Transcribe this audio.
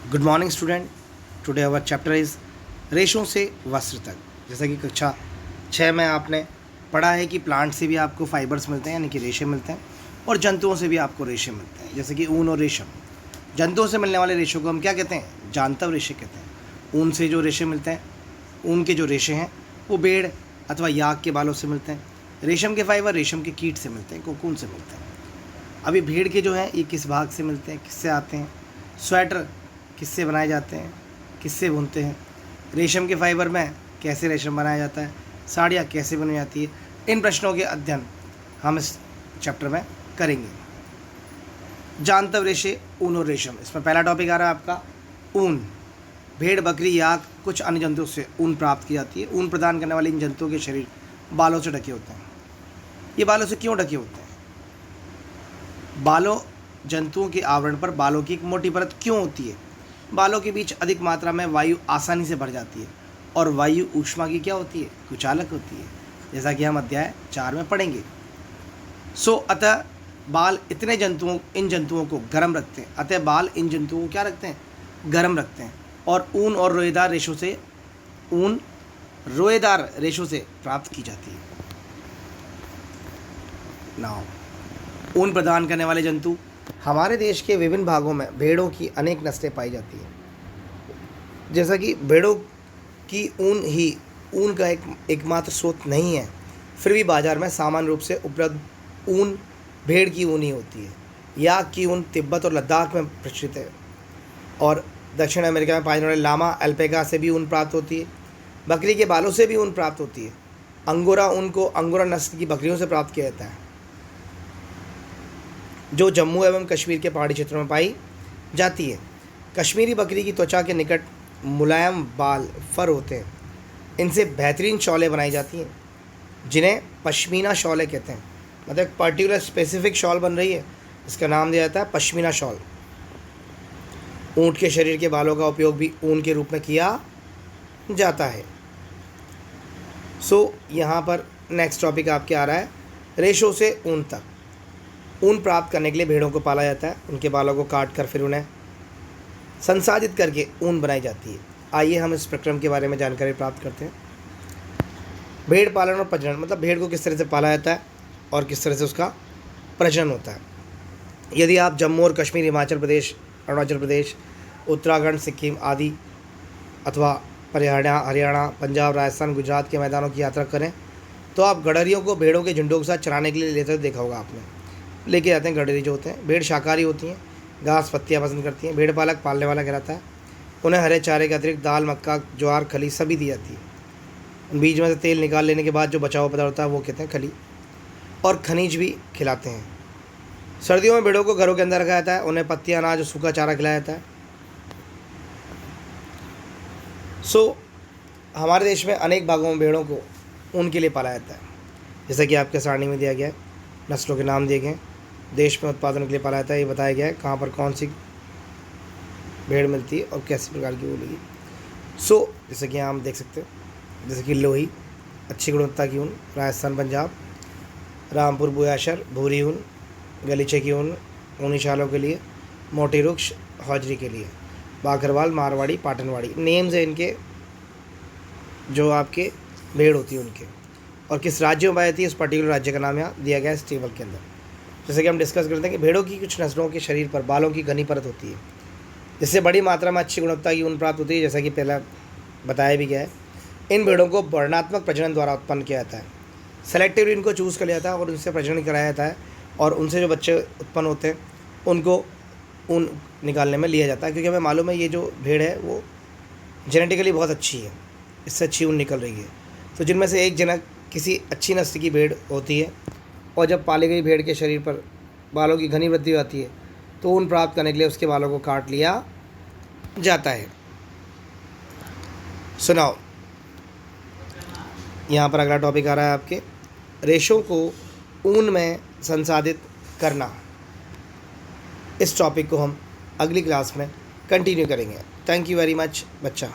Good morning student. Today our chapter is रेशों से वस्त्र तक। जैसा कि कक्षा 6 में आपने पढ़ा है कि प्लांट से भी आपको फाइबर्स मिलते हैं, यानी कि रेशे मिलते हैं, और जंतुओं से भी आपको रेशे मिलते हैं, जैसे कि ऊन और रेशम। जंतुओं से मिलने वाले रेशों को हम क्या कहते हैं? जानतव रेशे कहते हैं। ऊन से जो रेशे मिलते हैं, ऊन के जो रेशे हैं वो भेड़ अथवा याक के बालों से मिलते हैं। रेशम के फाइबर रेशम के कीट से मिलते हैं, कोकून से मिलते हैं। अभी भेड़ के जो हैं ये किस भाग से मिलते हैं, किससे आते हैं? स्वेटर किससे बनाए जाते हैं, किससे बुनते हैं? रेशम के फाइबर में कैसे रेशम बनाया जाता है? साड़ियाँ कैसे बनी जाती है? इन प्रश्नों के अध्ययन हम इस चैप्टर में करेंगे। जानतव रेशे, ऊन और रेशम। इसमें पहला टॉपिक आ रहा है आपका ऊन। भेड़, बकरी, याक, कुछ अन्य जंतुओं से ऊन प्राप्त की जाती है। ऊन प्रदान करने वाले इन जंतुओं के शरीर बालों से ढके होते हैं। ये बालों से क्यों ढके होते हैं? बालों जंतुओं के आवरण पर बालों की एक मोटी परत क्यों होती है? बालों के बीच अधिक मात्रा में वायु आसानी से भर जाती है, और वायु ऊष्मा की क्या होती है? कुचालक होती है, जैसा कि हम अध्याय 4 में पढ़ेंगे। अतः बाल इन जंतुओं को गर्म रखते हैं। अतः बाल इन जंतुओं को क्या रखते हैं? गर्म रखते हैं। और ऊन रोएदार रेशों से प्राप्त की जाती है। नाउ, ऊन प्रदान करने वाले जंतु। हमारे देश के विभिन्न भागों में भेड़ों की अनेक नस्लें पाई जाती हैं। जैसा कि भेड़ों की ऊन का एकमात्र स्रोत नहीं है, फिर भी बाजार में सामान्य रूप से उपलब्ध ऊन भेड़ की ऊन ही होती है। याक की ऊन तिब्बत और लद्दाख में प्रचलित है, और दक्षिण अमेरिका में पाए जाने वाले लामा अल्पेका से भी ऊन प्राप्त होती है। बकरी के बालों से भी ऊन प्राप्त होती है। अंगोरा ऊन को अंगोरा नस्ल की बकरियों से प्राप्त किया जाता है, जो जम्मू एवं कश्मीर के पहाड़ी क्षेत्रों में पाई जाती है। कश्मीरी बकरी की त्वचा के निकट मुलायम बाल फर होते हैं। इनसे बेहतरीन शॉलें बनाई जाती हैं, जिन्हें पश्मीना शॉलें कहते हैं। मतलब एक पर्टिकुलर स्पेसिफिक शॉल बन रही है, इसका नाम दिया जाता है पश्मीना शॉल। ऊँट के शरीर के बालों का उपयोग भी ऊन के रूप में किया जाता है। यहाँ पर नेक्स्ट टॉपिक आपके आ रहा है रेशों से ऊन तक। ऊन प्राप्त करने के लिए भेड़ों को पाला जाता है। उनके बालों को काट कर फिर उन्हें संसाधित करके ऊन बनाई जाती है। आइए हम इस प्रक्रम के बारे में जानकारी प्राप्त करते हैं। भेड़ पालन और प्रजनन, मतलब भेड़ को किस तरह से पाला जाता है और किस तरह से उसका प्रजनन होता है। यदि आप जम्मू और कश्मीर, हिमाचल प्रदेश, अरुणाचल प्रदेश, उत्तराखंड, सिक्किम आदि, अथवा हरियाणा, पंजाब, राजस्थान, गुजरात के मैदानों की यात्रा करें तो आप गडरियों को भेड़ों के झुंडों के साथ चराने के लिए लेते देखा होगा आपने। लेके जाते हैं गडरी जो होते हैं। भेड़ शाकाहारी होती हैं, घास पत्तियाँ पसंद करती हैं। भेड़ पालक पालने वाला कहलाता है। उन्हें हरे चारे के अतिरिक्त दाल, मक्का, ज्वार, खली सभी दी जाती है। बीज में से तेल निकाल लेने के बाद जो बचा हुआ पदार्थ होता है वो कहते हैं खली, और खनिज भी खिलाते हैं। सर्दियों में भेड़ों को घरों के अंदर रखा जाता है। उन्हें पत्तियाँ, अनाज और सूखा चारा खिलाया जाता है। हमारे देश में अनेक भागों में भेड़ों को ऊन के लिए पाला जाता है। जैसा कि आपके सारणी में दिया गया है, नस्लों के नाम दिए गए, देश में उत्पादन के लिए पाला जाता है। ये बताया गया है कहाँ पर कौन सी भेड़ मिलती है और कैसी प्रकार की बोलेगी। जैसे कि यहाँ हम देख सकते हैं, जैसे कि लोही, अच्छी गुणवत्ता की ऊन, राजस्थान, पंजाब, रामपुर, बुयाशर, भूरी ऊन, गलीचे की ऊन ऊनी शालों के लिए, मोटी रुक्ष हौजरी के लिए, बाखरवाल, मारवाड़ी, पाटनवाड़ी नेम्स है इनके, जो आपके भेड़ होती है उनके। और किस राज्य में पाई जाती है, उस पर्टिकुलर राज्य का नाम यहाँ दिया गया है इस टेबल के अंदर। जैसे कि हम डिस्कस करते हैं कि भेड़ों की कुछ नस्लों के शरीर पर बालों की घनी परत होती है, जिससे बड़ी मात्रा में अच्छी गुणवत्ता की ऊन प्राप्त होती है, जैसा कि पहला बताया भी गया है। इन भेड़ों को वर्णात्मक प्रजनन द्वारा उत्पन्न किया जाता है। सेलेक्टिवली इनको चूज़ कर लिया जाता है और उनसे प्रजनन कराया जाता है, और उनसे जो बच्चे उत्पन्न होते हैं उनको ऊन निकालने में लिया जाता है, क्योंकि हमें मालूम है ये जो भेड़ है वो जेनेटिकली बहुत अच्छी है, इससे अच्छी ऊन निकल रही है। तो जिनमें से एक जनक किसी अच्छी नस्ल की भेड़ होती है, और जब पाली गई भेड़ के शरीर पर बालों की घनी वृद्धि होती है तो ऊन प्राप्त करने के लिए उसके बालों को काट लिया जाता है। सुनाओ, यहाँ पर अगला टॉपिक आ रहा है आपके रेशों को ऊन में संसाधित करना। इस टॉपिक को हम अगली क्लास में कंटिन्यू करेंगे। थैंक यू वेरी मच बच्चा।